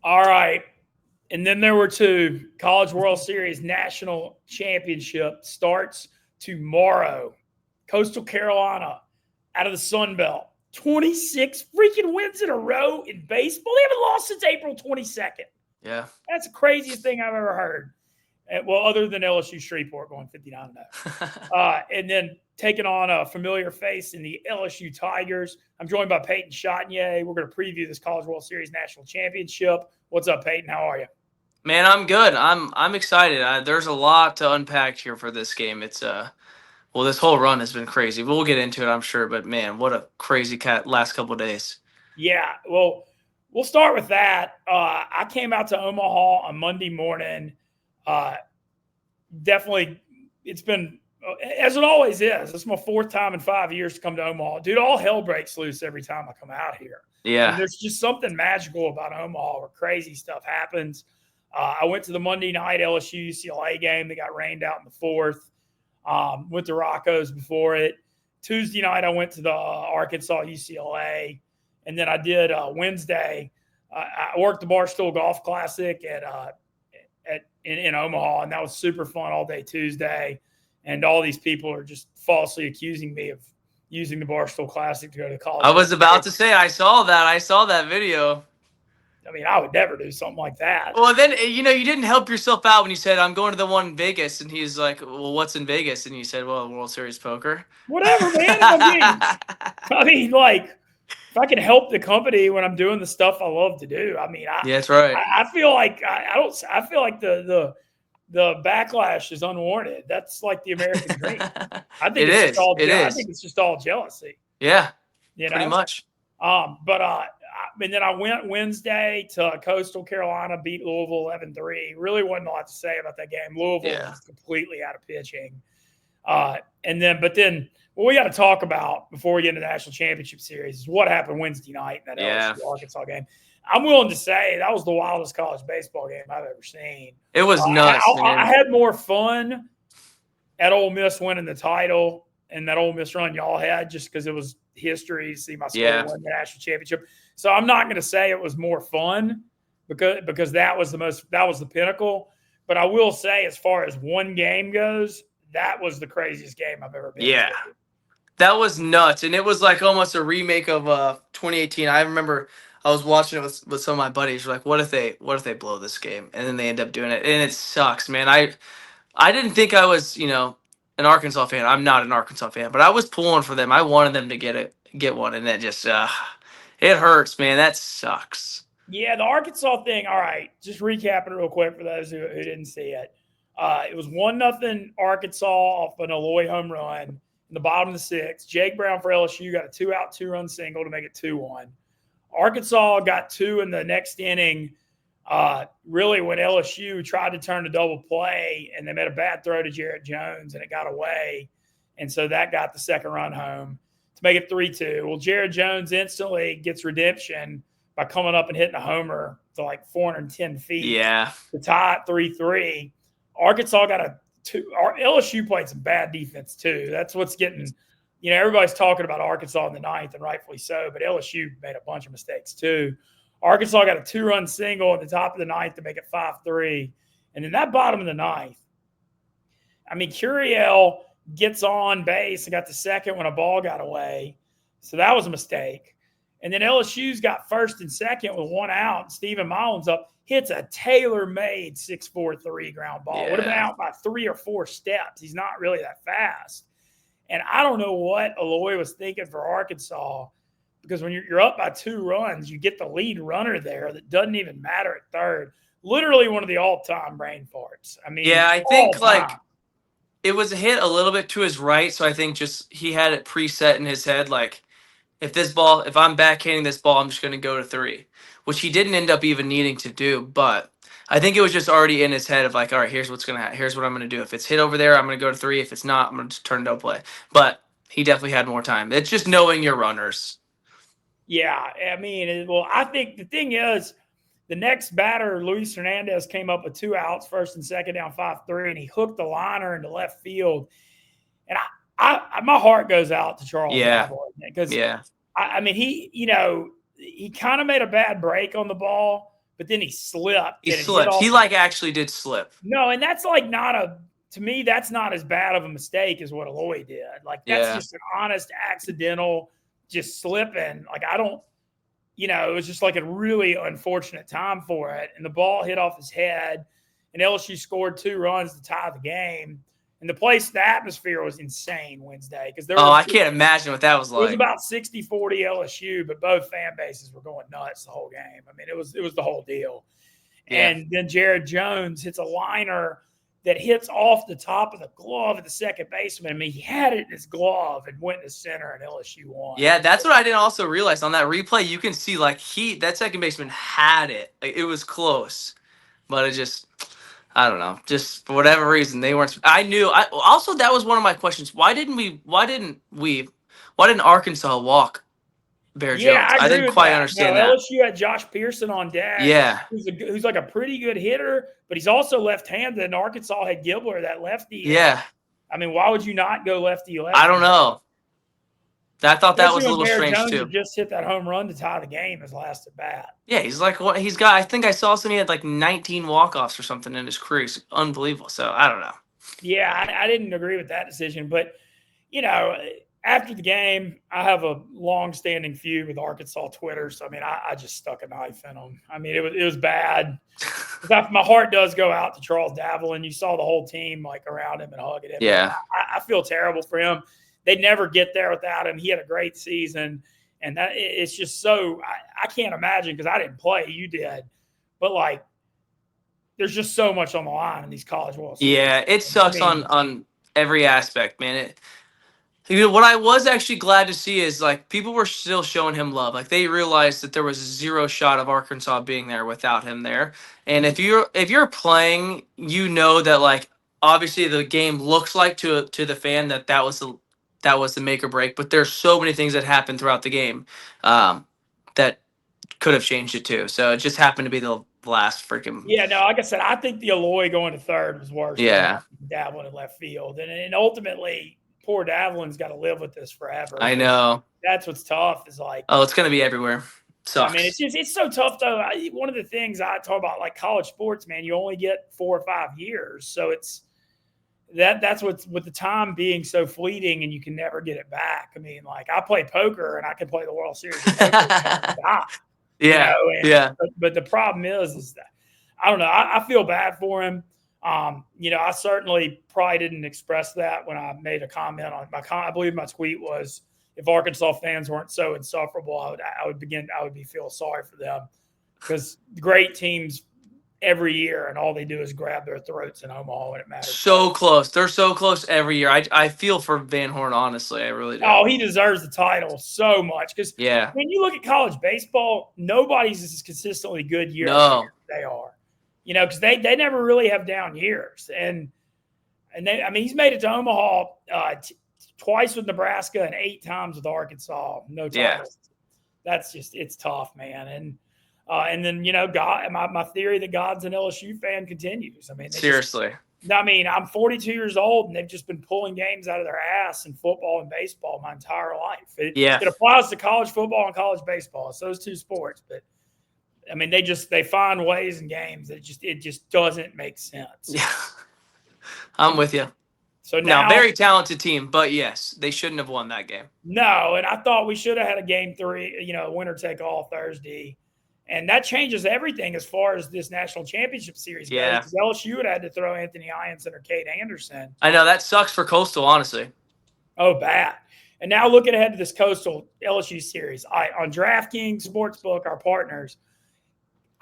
All right. And then there were two. College World Series National Championship starts tomorrow. Coastal Carolina out of the Sun Belt. 26 freaking wins in a row in baseball. They haven't lost since April 22nd. Yeah. That's the craziest thing I've ever heard. Well, other than LSU Shreveport going 59-0. And then taking on a familiar face in the LSU Tigers. I'm joined by Peyton Chatinier. We're going to preview this College World Series National Championship. What's up, Peyton? How are you? Man, I'm good. I'm excited. There's a lot to unpack here for this game. It's well, this whole run has been crazy. We'll get into it, I'm sure. But man, what a crazy last couple of days. Yeah, well, we'll start with that. I came out to Omaha on Monday morning. Definitely, it's been, as it always is, it's my fourth time in 5 years to come to Omaha. Dude, all hell breaks loose every time I come out here. Yeah. And there's just something magical about Omaha where crazy stuff happens. I went to the Monday night LSU UCLA game. They got rained out in the fourth. Went to Rocco's before it. Tuesday night, I went to the Arkansas UCLA. And then I did Wednesday. I worked the Barstool Golf Classic in Omaha, and that was super fun all day Tuesday. And all these people are just falsely accusing me of using the Barstool Classic to go to college. I was about to say, I saw that video. I mean, I would never do something like that. Well, then, you didn't help yourself out when you said, I'm going to the one in Vegas. And he's like, well, what's in Vegas? And you said, well, World Series poker. Whatever, man. I mean, like, if I can help the company when I'm doing the stuff I love to do, I mean, yeah, that's right. I feel like I feel like the backlash is unwarranted. That's like the American dream. I think I think it's just all jealousy. Yeah, pretty much. And then I went Wednesday to Coastal Carolina, beat Louisville 11-3. Really wasn't a lot to say about that game. Louisville was completely out of pitching. But then what we got to talk about before we get into the national championship series is what happened Wednesday night in that LSU Arkansas game. I'm willing to say that was the wildest college baseball game I've ever seen. It was nuts, man. I had more fun at Ole Miss winning the title and that Ole Miss run y'all had just because it was history to see my school win the national championship. So I'm not going to say it was more fun because that was the pinnacle. But I will say, as far as one game goes, that was the craziest game I've ever been to. That was nuts. And it was like almost a remake of 2018. I remember I was watching it with some of my buddies. We're like, what if they blow this game? And then they end up doing it. And it sucks, man. I didn't think I was, an Arkansas fan. I'm not an Arkansas fan, but I was pulling for them. I wanted them to get one, and that just it hurts, man. That sucks. Yeah, the Arkansas thing. All right, just recapping real quick for those who didn't see it. It was 1-0 Arkansas off an Aloy home run in the bottom of the sixth. Jake Brown for LSU got a 2-out, 2-run single to make it 2-1. Arkansas got 2 in the next inning. Really, when LSU tried to turn a double play and they made a bad throw to Jarrett Jones and it got away. And so that got the second run home to make it 3-2. Well, Jarrett Jones instantly gets redemption by coming up and hitting a homer to like 410 feet. Yeah. To tie it 3-3. Arkansas got a 2. LSU played some bad defense too. That's what's getting, everybody's talking about Arkansas in the ninth, and rightfully so, but LSU made a bunch of mistakes too. Arkansas got a 2-run single at the top of the ninth to make it 5-3. And then that bottom of the ninth, I mean, Curiel gets on base and got the second when a ball got away. So that was a mistake. And then LSU's got first and second with 1 out. Stephen Mullins up, hits a tailor-made 6-4-3 ground ball. Would have been out by 3 or 4 steps. He's not really that fast. And I don't know what Aloy was thinking for Arkansas, because when you're up by 2 runs, you get the lead runner there that doesn't even matter at third. Literally one of the all-time brain farts. I mean, I think it was a hit a little bit to his right, so I think just he had it preset in his head, like, if I'm backhanding this ball, I'm just going to go to 3, which he didn't end up even needing to do. But I think it was just already in his head of like, all right, here's what I'm going to do. If it's hit over there, I'm going to go to 3. If it's not, I'm going to just turn no play. But he definitely had more time. It's just knowing your runners. Yeah, I mean, well, I think the thing is, the next batter, Luis Hernandez, came up with 2 outs, first and second, down 5-3, and he hooked the liner into left field. And my heart goes out to Charles. Because I mean, he kind of made a bad break on the ball, but then he slipped. He and it hit slipped. off He like actually did slip. No, and that's like not a to me, that's not as bad of a mistake as what Aloy did. Like that's Yeah. just an honest accidental just slipping. Like I don't, it was just like a really unfortunate time for it. And the ball hit off his head, and LSU scored 2 runs to tie the game. And the atmosphere was insane Wednesday because I can't imagine what that was like. It was about 60-40 LSU, but both fan bases were going nuts the whole game. I mean, it was the whole deal. Yeah. And then Jared Jones hits a liner that hits off the top of the glove of the second baseman. I mean, he had it in his glove and went to center, and LSU won. Yeah, that's what I didn't also realize. On that replay, you can see like that second baseman had it. Like, it was close, but it just, I don't know. Just for whatever reason, they weren't. Also, that was one of my questions. Why didn't Arkansas walk Bear Jones? I agree didn't with quite that. understand No, that. LSU had Josh Pearson on deck. Yeah. Who's like a pretty good hitter, but he's also left-handed. And Arkansas had Gibbler, that lefty. Yeah. I mean, why would you not go lefty-lefty? I don't know. I thought that was a little Bear strange Jones too. Had just hit that home run to tie the game his last at bat. Yeah, he's like what he's got. I think I saw something. He had like 19 walk-offs or something in his career. It's unbelievable. So I don't know. Yeah, I didn't agree with that decision, but after the game, I have a long-standing feud with Arkansas Twitter. So I mean, I just stuck a knife in them. I mean, it was bad. My heart does go out to Charles Davelin. You saw the whole team like around him and hugging him. Yeah, I feel terrible for him. They'd never get there without him. He had a great season, and that it's just so I can't imagine because I didn't play. You did, but like, there's just so much on the line in these College World Series. Yeah, it sucks on every aspect, man. What I was actually glad to see is like people were still showing him love. Like they realized that there was zero shot of Arkansas being there without him there. And if you're playing, you know that like obviously the game looks like to the fan that was the make or break. But there's so many things that happened throughout the game that could have changed it too. So it just happened to be the last freaking. Yeah, no, like I said, I think the Aloy going to third was worse. Yeah, than Davelin in left field, and ultimately. Poor Davelin's got to live with this forever. I know. That's what's tough is like. Oh, it's going to be everywhere. Sucks. I mean, it's so tough though. One of the things I talk about, like college sports, man, you only get 4 or 5 years, so it's that's what's with the time being so fleeting, and you can never get it back. I mean, like I play poker and I can play the World Series. Yeah, yeah. But the problem is that I don't know. I feel bad for him. I certainly probably didn't express that when I made a comment on I believe my tweet was if Arkansas fans weren't so insufferable, I would feel sorry for them because great teams every year and all they do is grab their throats in Omaha when it matters. So close. They're so close every year. I feel for Van Horn, honestly. I really do. Oh, he deserves the title so much because when you look at college baseball, nobody's as consistently good year as they are. Because they never really have down years, and he's made it to Omaha twice with Nebraska and 8 times with Arkansas, no titles. That's just it's tough, man. And then God, my theory that God's an LSU fan continues. I mean, seriously. I'm 42 years old, and they've just been pulling games out of their ass in football and baseball my entire life. It applies to college football and college baseball. It's those 2 sports, but. I mean, they find ways in games that it just doesn't make sense. Yeah, I'm with you. So now very talented team, but yes, they shouldn't have won that game. No, and I thought we should have had a game 3, winner take all Thursday, and that changes everything as far as this national championship series goes. Yeah, because LSU would have had to throw Anthony Ianson or Cade Anderson. I know that sucks for Coastal, honestly. Oh, bad. And now looking ahead to this Coastal LSU series, on DraftKings Sportsbook, our partners.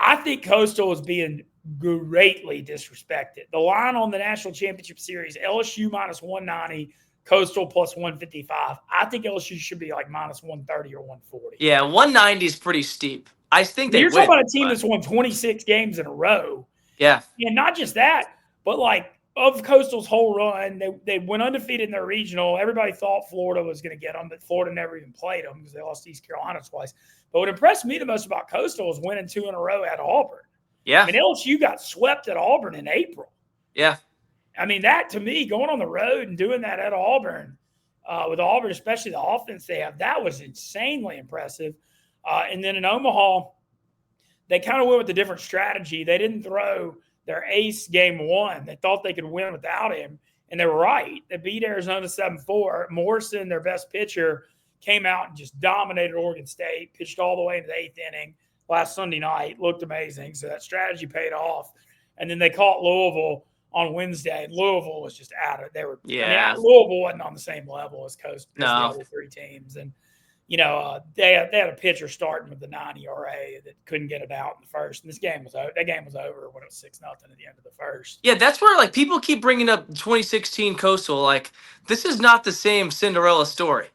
I think Coastal is being greatly disrespected. The line on the national championship series, LSU minus 190, Coastal plus 155. I think LSU should be like minus 130 or 140. Yeah, 190 is pretty steep. I think you're talking about a team that's won 26 games in a row. Yeah. And not just that, but like of Coastal's whole run, they went undefeated in their regional. Everybody thought Florida was going to get them, but Florida never even played them because they lost to East Carolina twice. But what impressed me the most about Coastal was winning 2 in a row at Auburn. Yeah. I mean, LSU got swept at Auburn in April. Yeah. I mean, that to me, going on the road and doing that at Auburn, with Auburn, especially the offense they have, that was insanely impressive. And then in Omaha, they kind of went with a different strategy. They didn't throw their ace game one. They thought they could win without him, and they were right. They beat Arizona 7-4. Morrison, their best pitcher, came out and just dominated Oregon State, pitched all the way into the eighth inning last Sunday night, looked amazing. So that strategy paid off. And then they caught Louisville on Wednesday. Louisville was just out of it. They were, Yeah. Louisville wasn't on the same level as the No. other three teams. And, they had a pitcher starting with the 9 ERA that couldn't get it out in the first. And that game was over when it was 6-0 at the end of the first. Yeah, that's where like people keep bringing up 2016 Coastal. Like, this is not the same Cinderella story.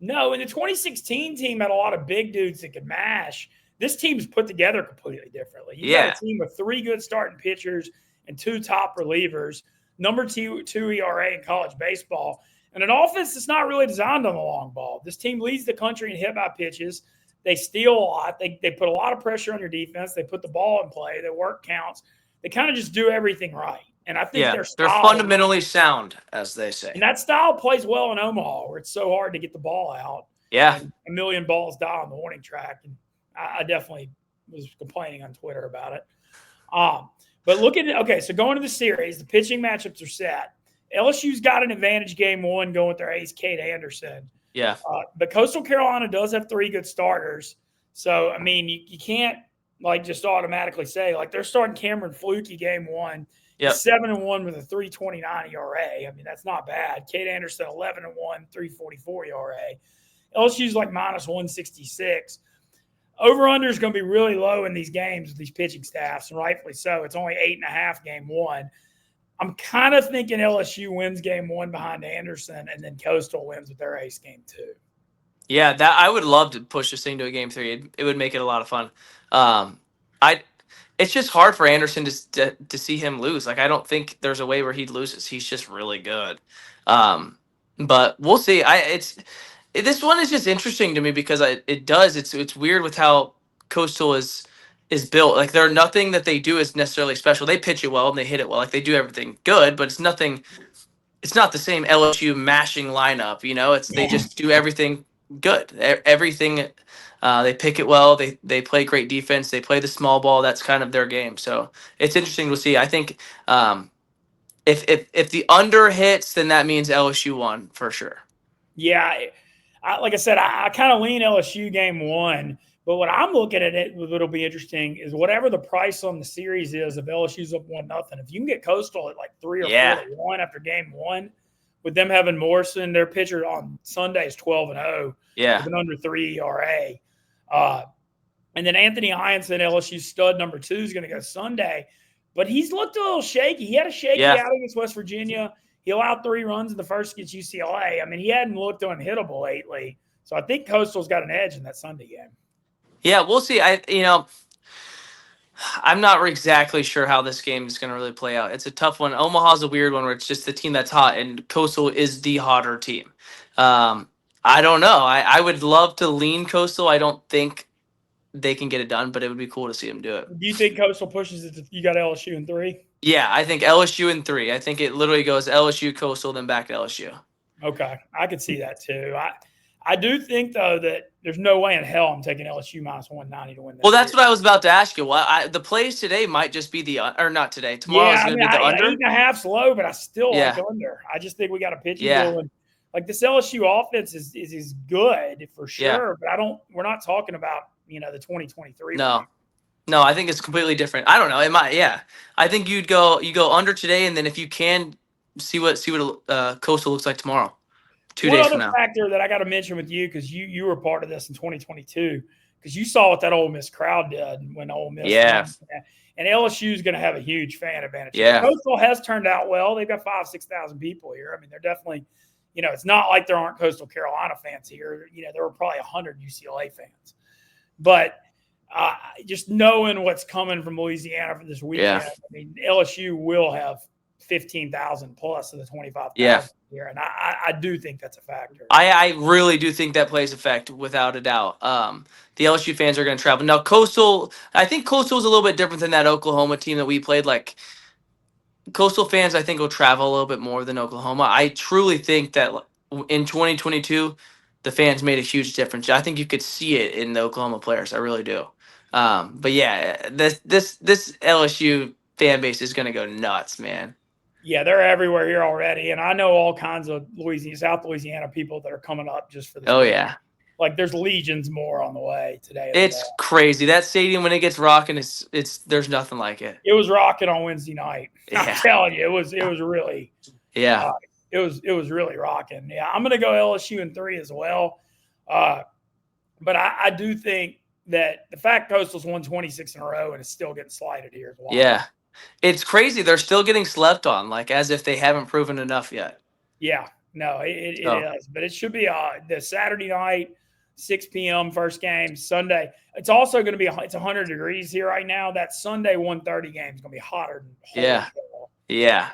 No, and the 2016 team had a lot of big dudes that could mash. This team's put together completely differently. You got a team with 3 good starting pitchers and 2 top relievers, number 2 ERA in college baseball, and an offense that's not really designed on the long ball. This team leads the country in hit by pitches. They steal a lot. They put a lot of pressure on your defense. They put the ball in play. They work counts. They kind of just do everything right. And I think they're fundamentally sound, as they say. And that style plays well in Omaha, where it's so hard to get the ball out. Yeah. And a million balls die on the warning track. And I definitely was complaining on Twitter about it. But look at it. Okay, so going to the series, the pitching matchups are set. LSU's got an advantage game one going with their ace, Cade Anderson. Yeah. But Coastal Carolina does have 3 good starters. So, I mean, you can't, just automatically say, they're starting Cameron Fluky game one. Yep. 7-1 with a 3.29 ERA. I mean, that's not bad. Cade Anderson, 11-1, 3.44 ERA. LSU's minus 166. Over-under is going to be really low in these games with these pitching staffs, and rightfully so. It's only 8.5 game one. I'm kind of thinking LSU wins game one behind Anderson, and then Coastal wins with their ace game 2. Yeah, that I would love to push this thing to a game 3. It would make it a lot of fun. It's just hard for Anderson to see him lose. I don't think there's a way where he loses. He's just really good. But we'll see. This one is just interesting to me because it's weird with how Coastal is built. They're nothing that they do is necessarily special. They pitch it well and they hit it well. They do everything good, but it's nothing. It's not the same LSU mashing lineup. They just do everything good. Everything. They pick it well. They play great defense. They play the small ball. That's kind of their game. So it's interesting to see. I think if the under hits, then that means LSU won for sure. Yeah, like I said, I kind of lean LSU game one. But what I'm looking at it, what'll be interesting is whatever the price on the series is, if LSU's up 1-0, if you can get Coastal at 3 or 4-1 after game one, with them having Morrison, their pitcher on Sunday is 12-0, with an under 3 ERA. And then Anthony Hyanson, LSU stud number 2, is going to go Sunday. But he's looked a little shaky. He had a shaky out against West Virginia. He allowed 3 runs in the first against UCLA. I mean, he hadn't looked unhittable lately. So I think Coastal's got an edge in that Sunday game. Yeah, we'll see. I'm not exactly sure how this game is going to really play out. It's a tough one. Omaha's a weird one where it's just the team that's hot, and Coastal is the hotter team. I don't know. I would love to lean Coastal. I don't think they can get it done, but it would be cool to see them do it. Do you think Coastal pushes it? You got LSU in 3? Yeah, I think LSU in 3. I think it literally goes LSU, Coastal, then back to LSU. Okay, I could see that too. I do think, though, that there's no way in hell I'm taking LSU minus 190 to win that. Well, that's what I was about to ask you. Well, the plays today might just be or not today. Tomorrow is going to be the under. 8.5's low, but I still like under. I just think we got a pitching duel. And this LSU offense is good for sure, but we're not talking about the 2023. No, I think it's completely different. I don't know. It might. Yeah, I think you go under today, and then if you can see what Coastal looks like tomorrow. 2 days from now. One other factor that I got to mention with you, because you were part of this in 2022, because you saw what that Ole Miss crowd did when Ole Miss. Yeah. And LSU is going to have a huge fan advantage. Yeah. Coastal has turned out well. They've got 5,000-6,000 people here. I mean, they're definitely, it's not like there aren't Coastal Carolina fans here. There were probably 100 UCLA fans. But just knowing what's coming from Louisiana for this weekend, I mean, LSU will have 15,000 plus of the 25,000 here, and I do think that's a factor. I really do think that plays a effect without a doubt. The LSU fans are going to travel now. Coastal, I think Coastal is a little bit different than that Oklahoma team that we played. Coastal fans, I think, will travel a little bit more than Oklahoma. I truly think that in 2022, the fans made a huge difference. I think you could see it in the Oklahoma players. I really do. But yeah, this LSU fan base is gonna go nuts, man. Yeah, they're everywhere here already, and I know all kinds of South Louisiana people that are coming up just for this Oh game. yeah, Like there's legions more on the way today and it's tomorrow. crazy. That stadium when it gets rocking, it's there's nothing like it. It was rocking on Wednesday night. I'm Yeah, telling you, it was really yeah, it was really rocking. Yeah, I'm gonna go LSU in 3 as well. Uh, but I do think that the fact Coastal's won 26 in a row and is still getting slighted here is wild. yeah. It's crazy. They're still getting slept on, like as if they haven't proven enough yet. Yeah, no, it So is. But it should be the Saturday night, 6 p.m. first game. Sunday. It's also going to be it's 100 degrees here right now. That Sunday 1:30 game is going to be hotter than holy yeah, hell. yeah.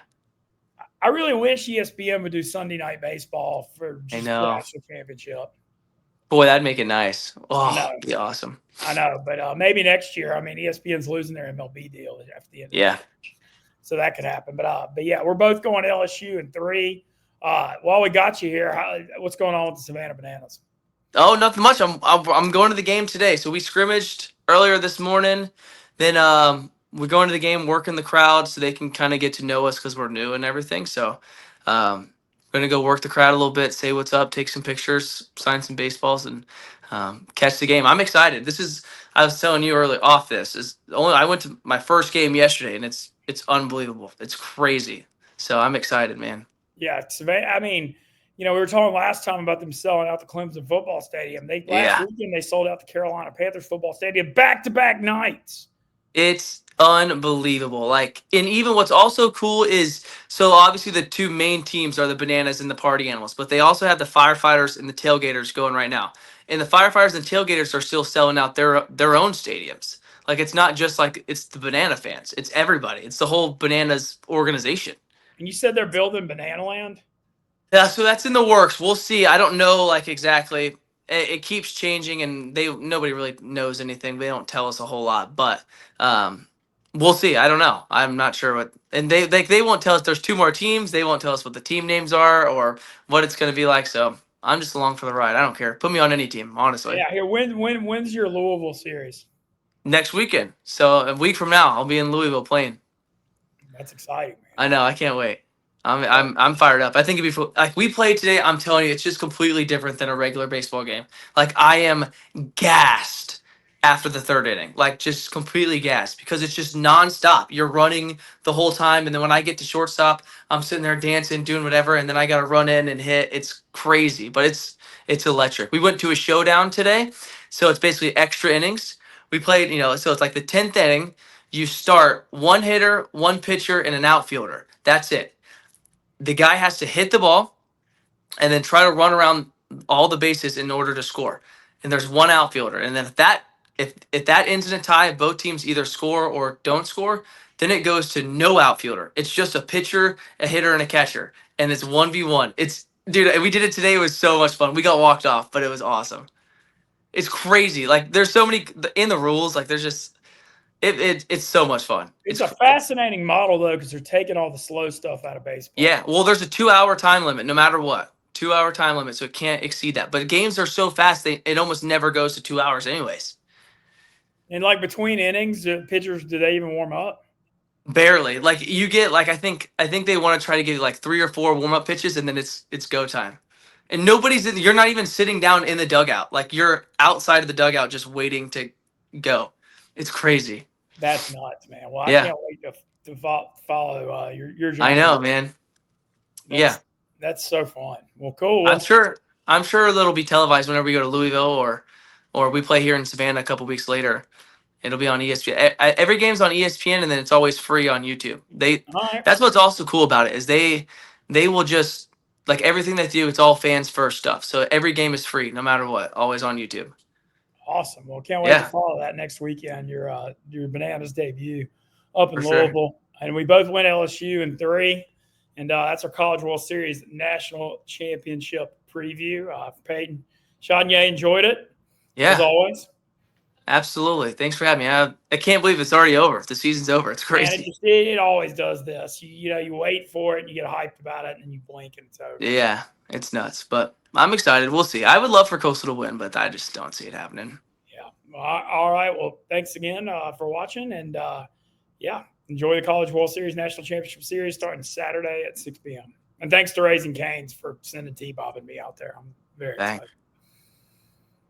I really wish ESPN would do Sunday night baseball for I just the know. national championship. Boy, that'd make it nice. I Oh, know, be awesome. but maybe next year. I mean, ESPN's losing their MLB deal at the end of the Yeah. year, so that could happen. But yeah, we're both going LSU in 3. While we got you here, what's going on with the Savannah Bananas? Oh, nothing much. I'm going to the game today. So we scrimmaged earlier this morning. Then we're going to the game, working the crowd so they can kind of get to know us because we're new and everything. So we're gonna go work the crowd a little bit, say what's up, take some pictures, sign some baseballs, and catch the game. I'm excited. This is I was telling you earlier off. This is only I went to my first game yesterday, and it's unbelievable. It's crazy. So I'm excited, man. Yeah, Savannah. I mean, we were talking last time about them selling out the Clemson football stadium. Last Yeah. weekend they sold out the Carolina Panthers football stadium back-to-back nights. It's unbelievable. Like, and even what's also cool is so obviously the two main teams are the Bananas and the Party Animals, but they also have the Firefighters and the Tailgaters going right now. And the Firefighters and Tailgaters are still selling out their own stadiums. Like, it's not just like it's the Banana fans; it's everybody. It's the whole Bananas organization. And you said they're building Banana Land? Yeah, so that's in the works. We'll see. I don't know like exactly. It keeps changing, and nobody really knows anything. They don't tell us a whole lot, but we'll see. I don't know. I'm not sure what, and they won't tell us. There's two more teams. They won't tell us what the team names are or what it's going to be like. So I'm just along for the ride. I don't care. Put me on any team, honestly. Yeah. Here, when's your Louisville series? Next weekend. So a week from now, I'll be in Louisville playing. That's exciting, man. I know. I can't wait. I'm fired up. I think it'd be like we played today. I'm telling you, it's just completely different than a regular baseball game. Like I am gassed after the third inning, like just completely gassed because it's just nonstop. You're running the whole time, and then when I get to shortstop, I'm sitting there dancing, doing whatever, and then I got to run in and hit. It's crazy, but it's electric. We went to a showdown today, so it's basically extra innings. We played, so it's like the 10th inning. You start one hitter, one pitcher, and an outfielder. That's it. The guy has to hit the ball and then try to run around all the bases in order to score. And there's one outfielder. And then if that ends in a tie, both teams either score or don't score, then it goes to no outfielder. It's just a pitcher, a hitter, and a catcher. And it's 1v1. It's dude, we did it today. It was so much fun. We got walked off, but it was awesome. It's crazy. Like there's so many in the rules, like there's just it's so much fun. It's a fascinating model though, because they're taking all the slow stuff out of baseball. Yeah, well, there's a 2 hour time limit, no matter what. 2 hour time limit, so it can't exceed that. But games are so fast, it almost never goes to 2 hours, anyways. And like between innings, pitchers, do they even warm up? Barely. Like you get like I think they want to try to get like 3 or 4 warm up pitches, and then it's go time. And you're not even sitting down in the dugout. Like you're outside of the dugout just waiting to go. It's crazy. That's nuts, man. Well, I Yeah, can't wait to follow your journey. I know, man. Yeah, That's so fun. Well, cool. I'm sure that'll be televised whenever we go to Louisville or we play here in Savannah a couple weeks later. It'll be on ESPN. Every game's on ESPN, and then it's always free on YouTube. All right. That's what's also cool about it is they will just like everything they do. It's all fans first stuff. So every game is free, no matter what. Always on YouTube. Awesome. Well, can't wait Yeah. to follow that next weekend. Your Bananas debut up in For sure. Louisville, and we both went LSU in 3, and that's our College World Series National Championship preview. Peyton, Chardonnay enjoyed it as Yeah, always. absolutely. Thanks for having me. I can't believe it's already over. The season's over. It's And crazy. it always does this. You wait for it, and you get hyped about it, and then you blink, and it's over. Yeah, it's nuts. But I'm excited. We'll see. I would love for Coastal to win, but I just don't see it happening. Yeah. All right. Well, thanks again for watching. And yeah, enjoy the College World Series National Championship Series starting Saturday at 6 p.m. And thanks to Raising Cane's for sending T-Bob and me out there. I'm very Thanks. excited.